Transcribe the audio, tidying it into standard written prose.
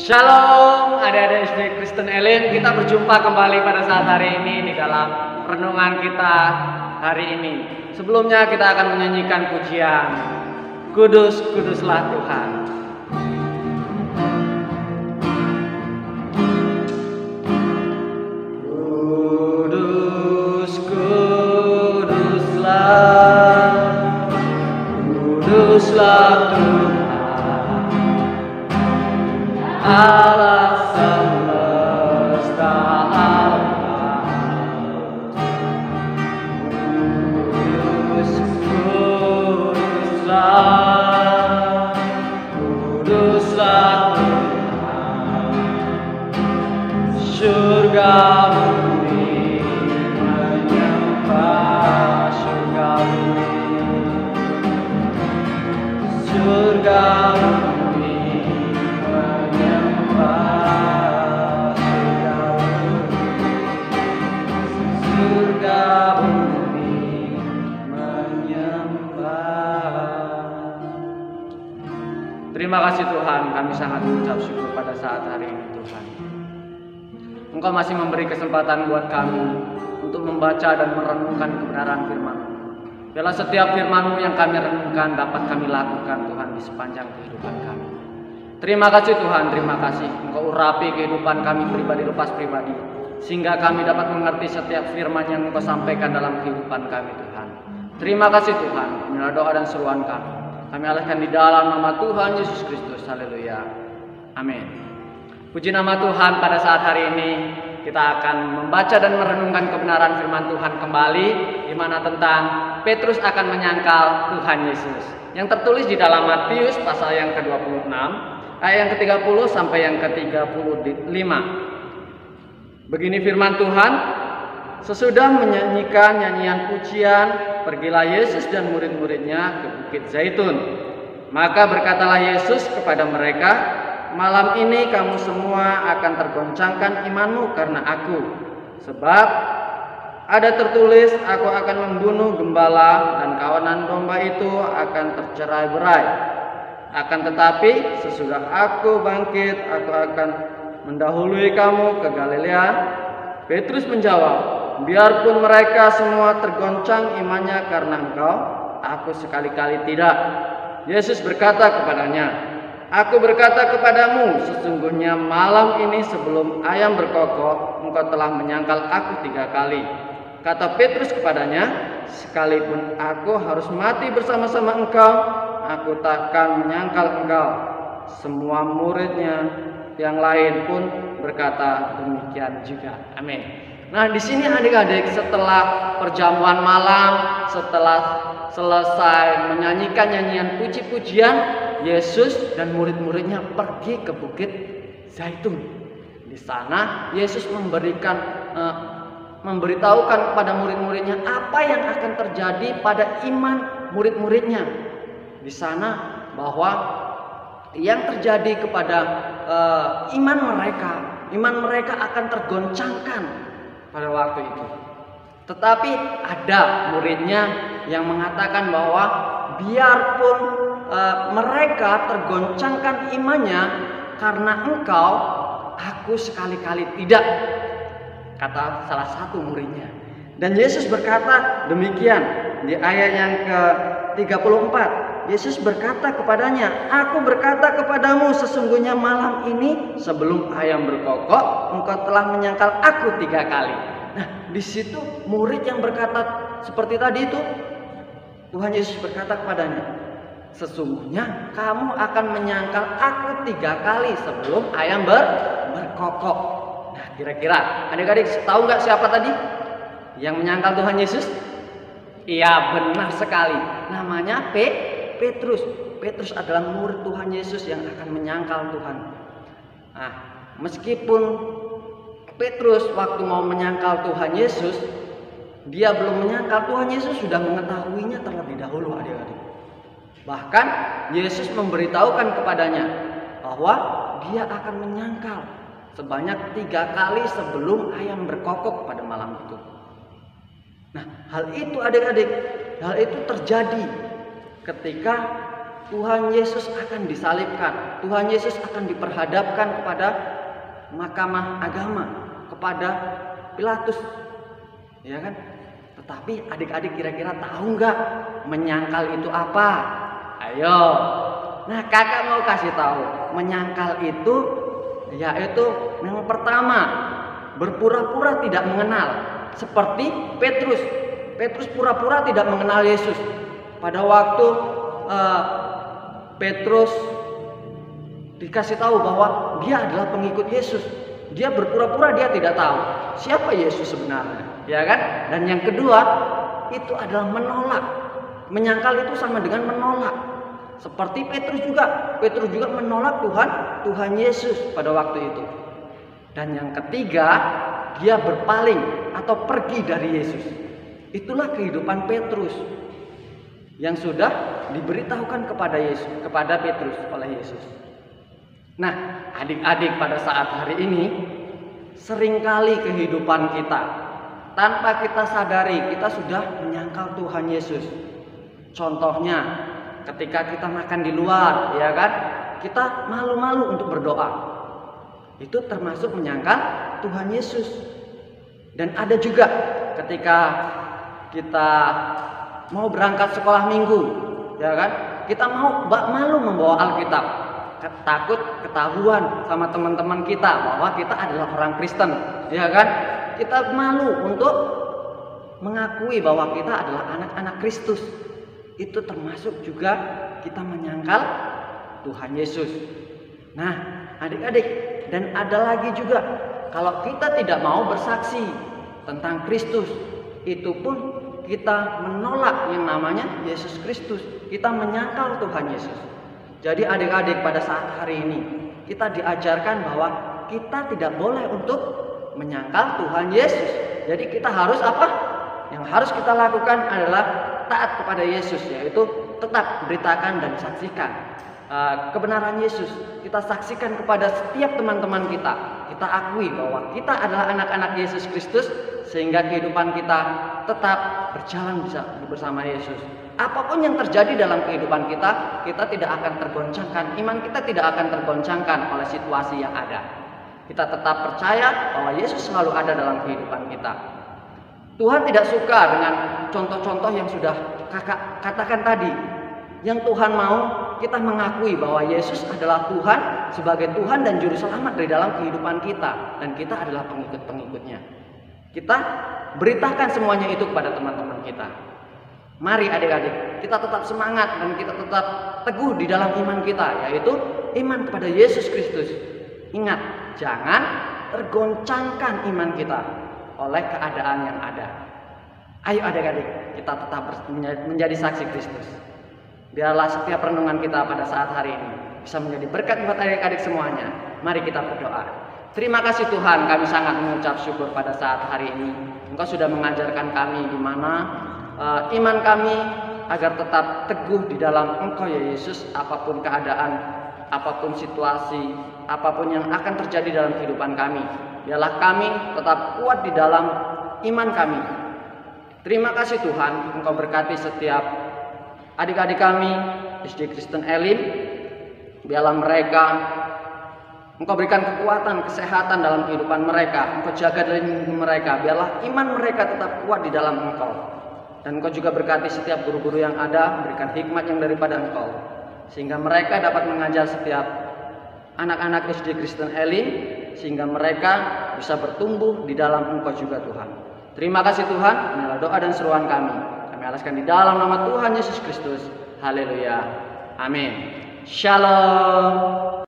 Shalom adik-adik SD Kristen Elin. Kita berjumpa kembali pada saat hari ini di dalam renungan kita hari ini. Sebelumnya kita akan menyanyikan pujian Kudus, Kuduslah Tuhan. Kudus, Kuduslah, Kuduslah Tuhan, Allah semesta alam. Kudus, Kuduslah, Kuduslah Tuhan. Surga bumi menyembah, surga bumi, surga bumi menyembah, surga bumi menyembah. Terima kasih Tuhan, kami sangat mengucap syukur pada saat hari ini Tuhan. Engkau masih memberi kesempatan buat kami untuk membaca dan merenungkan kebenaran firman-Mu. Biarlah setiap firman-Mu yang kami renungkan dapat kami lakukan Tuhan di sepanjang kehidupan kami. Terima kasih Tuhan, terima kasih. Engkau urapi kehidupan kami pribadi lepas pribadi, sehingga kami dapat mengerti setiap firman yang Engkau sampaikan dalam kehidupan kami Tuhan. Terima kasih Tuhan, inilah doa dan seruan kami. Kami alihkan di dalam nama Tuhan Yesus Kristus. Haleluya. Amin. Puji nama Tuhan, pada saat hari ini kita akan membaca dan merenungkan kebenaran firman Tuhan kembali, di mana tentang Petrus akan menyangkal Tuhan Yesus, yang tertulis di dalam Matius pasal yang ke-26 ayat yang ke-30 sampai yang ke-35. Begini firman Tuhan: sesudah menyanyikan nyanyian pujian, pergilah Yesus dan murid-muridnya ke Bukit Zaitun. Maka berkatalah Yesus kepada mereka, malam ini kamu semua akan tergoncangkan imanmu karena aku. Sebab ada tertulis, aku akan membunuh gembala dan kawanan domba itu akan tercerai-berai. Akan tetapi sesudah aku bangkit, aku akan mendahului kamu ke Galilea. Petrus menjawab, biarpun mereka semua tergoncang imannya karena engkau, aku sekali-kali tidak. Yesus berkata kepadanya, aku berkata kepadamu, sesungguhnya malam ini sebelum ayam berkokok, engkau telah menyangkal aku 3 kali. Kata Petrus kepadanya, sekalipun aku harus mati bersama-sama engkau, aku takkan menyangkal engkau. Semua muridnya yang lain pun berkata demikian juga. Amin. Nah, di sini adik-adik, setelah perjamuan malam, setelah selesai menyanyikan nyanyian puji-pujian, Yesus dan murid-muridnya pergi ke Bukit Zaitun. Di sana Yesus memberitahukan kepada murid-muridnya apa yang akan terjadi pada iman murid-muridnya. Di sana bahwa yang terjadi kepada iman mereka akan tergoncangkan pada waktu itu. Tetapi ada muridnya yang mengatakan bahwa biarpun mereka tergoncangkan imannya karena engkau, aku sekali-kali tidak, kata salah satu muridnya. Dan Yesus berkata demikian di ayat yang ke-34. Yesus berkata kepadanya, aku berkata kepadamu, sesungguhnya malam ini sebelum ayam berkokok, engkau telah menyangkal aku 3 kali. Nah, di situ murid yang berkata seperti tadi itu, Tuhan Yesus berkata kepadanya, sesungguhnya kamu akan menyangkal aku 3 kali sebelum ayam berkokok. Nah, kira-kira adik-adik tahu nggak siapa tadi yang menyangkal Tuhan Yesus? Iya, benar sekali. Namanya Petrus. Petrus adalah murid Tuhan Yesus yang akan menyangkal Tuhan. Nah, meskipun Petrus waktu mau menyangkal Tuhan Yesus, dia belum menyangkal, Tuhan Yesus sudah mengetahuinya terlebih dahulu adik-adik. Bahkan Yesus memberitahukan kepadanya bahwa dia akan menyangkal sebanyak 3 kali sebelum ayam berkokok pada malam itu. Nah, hal itu adik-adik, hal itu terjadi ketika Tuhan Yesus akan disalibkan, Tuhan Yesus akan diperhadapkan kepada mahkamah agama, kepada Pilatus, ya kan? Tetapi adik-adik kira-kira tahu nggak menyangkal itu apa? Ayo. Nah, kakak mau kasih tahu, menyangkal itu yaitu yang pertama, berpura-pura tidak mengenal, seperti Petrus. Petrus pura-pura tidak mengenal Yesus. Pada waktu Petrus dikasih tahu bahwa dia adalah pengikut Yesus, dia berpura-pura dia tidak tahu siapa Yesus sebenarnya, ya kan? Dan yang kedua itu adalah menolak. Menyangkal itu sama dengan menolak. Seperti Petrus juga menolak Tuhan Yesus pada waktu itu. Dan yang ketiga, dia berpaling atau pergi dari Yesus. Itulah kehidupan Petrus yang sudah diberitahukan kepada Petrus oleh Yesus. Nah, adik-adik, pada saat hari ini seringkali kehidupan kita tanpa kita sadari kita sudah menyangkal Tuhan Yesus. Contohnya, ketika kita makan di luar, ya kan, kita malu-malu untuk berdoa. Itu termasuk menyangkal Tuhan Yesus. Dan ada juga ketika kita mau berangkat sekolah minggu, ya kan, kita malu membawa Alkitab, takut ketahuan sama teman-teman kita bahwa kita adalah orang Kristen, ya kan. Kita malu untuk mengakui bahwa kita adalah anak-anak Kristus. Itu termasuk juga kita menyangkal Tuhan Yesus. Nah, adik-adik, dan ada lagi juga, kalau kita tidak mau bersaksi tentang Kristus, itu pun kita menolak yang namanya Yesus Kristus. Kita menyangkal Tuhan Yesus. Jadi adik-adik, pada saat hari ini kita diajarkan bahwa kita tidak boleh untuk menyangkal Tuhan Yesus. Jadi kita harus apa? Yang harus kita lakukan adalah taat kepada Yesus, yaitu tetap beritakan dan saksikan kebenaran Yesus. Kita saksikan kepada setiap teman-teman kita. Kita akui bahwa kita adalah anak-anak Yesus Kristus, sehingga kehidupan kita tetap berjalan bersama Yesus. Apapun yang terjadi dalam kehidupan kita, kita tidak akan tergoncangkan. Iman kita tidak akan tergoncangkan oleh situasi yang ada. Kita tetap percaya bahwa Yesus selalu ada dalam kehidupan kita. Tuhan tidak suka dengan contoh-contoh yang sudah kakak katakan tadi. Yang Tuhan mau kita mengakui bahwa Yesus adalah Tuhan, sebagai Tuhan dan Juru Selamat dari dalam kehidupan kita. Dan kita adalah pengikut-pengikutnya. Kita beritakan semuanya itu kepada teman-teman kita. Mari adik-adik, kita tetap semangat dan kita tetap teguh di dalam iman kita, yaitu iman kepada Yesus Kristus. Ingat, jangan tergoncangkan iman kita oleh keadaan yang ada. Ayo adik-adik, kita tetap menjadi saksi Kristus. Biarlah setiap renungan kita pada saat hari ini bisa menjadi berkat buat adik-adik semuanya. Mari kita berdoa. Terima kasih Tuhan, kami sangat mengucap syukur pada saat hari ini. Engkau sudah mengajarkan kami di mana iman kami agar tetap teguh di dalam Engkau ya Yesus, apapun keadaan, apapun situasi, apapun yang akan terjadi dalam kehidupan kami. Biarlah kami tetap kuat di dalam iman kami. Terima kasih Tuhan, Engkau berkati setiap adik-adik kami SD Kristen Elim. Biarlah mereka, Engkau berikan kekuatan, kesehatan dalam kehidupan mereka. Engkau jaga dan lindungi mereka. Biarlah iman mereka tetap kuat di dalam Engkau. Dan Engkau juga berkati setiap guru-guru yang ada, berikan hikmat yang daripada Engkau, sehingga mereka dapat mengajar setiap anak-anak SD Kristen Elim, sehingga mereka bisa bertumbuh di dalam Engkau juga Tuhan. Terima kasih Tuhan, inilah doa dan seruan kami. Kami alaskan di dalam nama Tuhan Yesus Kristus. Haleluya. Amin. Shalom.